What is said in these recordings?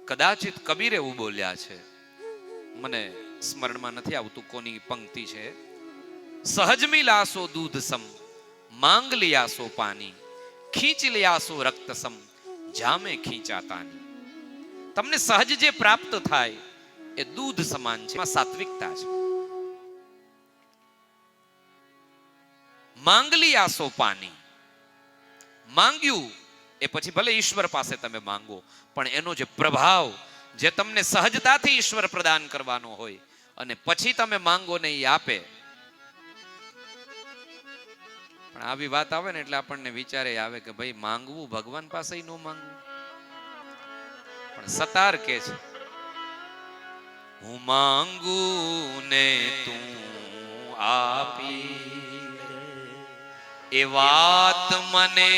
કદાચિત કબીર એવું બોલ્યા છે, મને સ્મરણમાં નથી આવતું કોની પંક્તિ છે. સહજ મિલાસો દૂધ સમ, માંગ લિયાસો પાની, ખીંચ લિયાસો રક્ત સમ, જામે ખીંચાતાની. તમને સહજ જે પ્રાપ્ત થાય એ દૂધ સમાન છે, એમાં સાત્વિકતા છે. માંગ લિયાસો પાની, માંગ્યું એ પછી ભલે ઈશ્વર પાસે તમે માંગો, પણ એનો જે પ્રભાવ જે તમને સહજતાથી ઈશ્વર પ્રદાન કરવાનો હોય અને પછી તમે માંગો ને એ આપે. પણ આવી વાત આવે ને એટલે આપણને વિચારે આવે કે ભાઈ માંગવું ભગવાન પાસે ન માંગવું. પણ સતાર કે છે, હું માંગુ ને તું આપી, એ વાત મને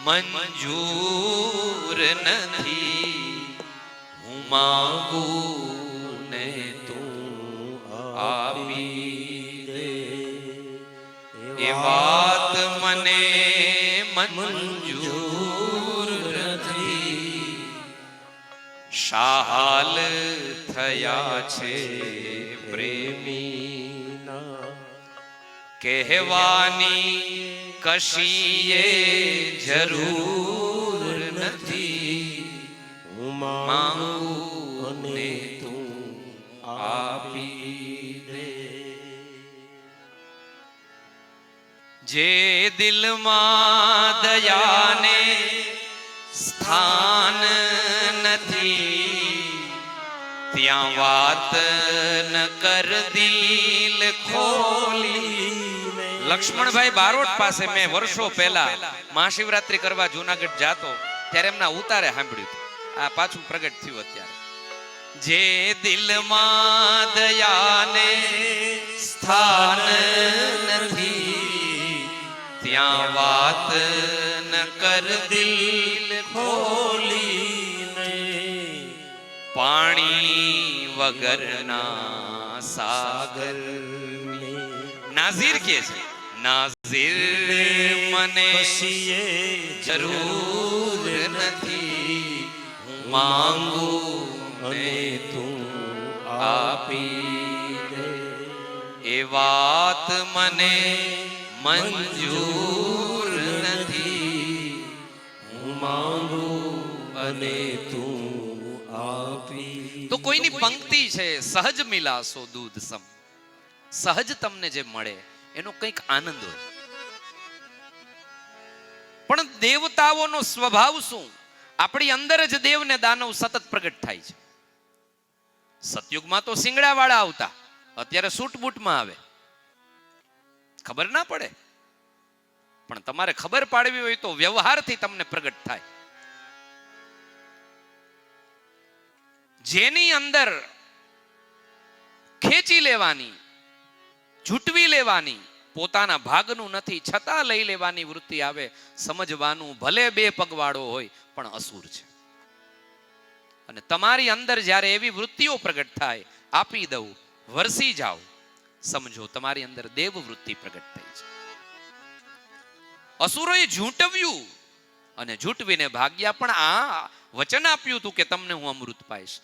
મંજૂર નથી. હું માંગુ ને તું આપી દે, એ વાત મને મંજૂર નથી. શાહાલ થયા છે પ્રેમીના, કહેવાની કશીએ જરૂર નથી. હું માંગુ ને તું આપી દે, જે દિલમાં દયાને સ્થાન નથી, ત્યાં વાત ન કર દિલ ખોલી. લક્ષ્મણભાઈ બારોટ પાસે મેં વર્ષો પહેલા મહાશિવરાત્રી કરવા જુનાગઢ જાતો ત્યારે એમના ઉતારે સાંભળ્યું હતું. આ પાછું પ્રગટ થયું અત્યારે. જે દિલમાં દયાને સ્થાન નથી, ત્યાં વાત ન કર દિલ ખોલી. પાણી વગરના સાગર, નાઝીર કે છે, નાઝીર મને જરૂર નથી. હું માંગુ ને તું આપી દે, એ વાત મને મંજૂર નથી. હું માંગુ અને તું આપી. તો કોઈની પંક્તિ છે, સહજ મિલાસો દૂધ સમ. સહજ તમને જે મળે એનો કંઈક આનંદ હોય. પણ દેવતાઓનો સ્વભાવ શું? આપણી અંદર જ દેવ ને દાનવ સતત પ્રગટ થાય છે. સતયુગમાં તો સિંગડા વાળા આવતા, અત્યારે સૂટ બૂટમાં આવે. ખબર ના પડે, પણ તમારે ખબર પાડવી હોય તો વ્યવહારથી તમને પ્રગટ થાય. જેની અંદર ખેંચી લેવાની, ઝૂંટવી લેવાની, પોતાના ભાગનું નથી છતાં લઈ લેવાની વૃત્તિ આવે, સમજવાનું ભલે બે પગવાળો હોય પણ અસુર છે. અને તમારી અંદર જ્યારે એવી વૃત્તિઓ પ્રગટ થાય, આપી દઉં, વરસી જાઓ, સમજો તમારી અંદર દેવ વૃત્તિ પ્રગટ થઈ છે. અસુરોએ ઝૂંટવ્યું અને ઝૂંટવીને ભાગ્યા, પણ આ વચન આપ્યું હતું કે તમને હું અમૃત પાઈશ.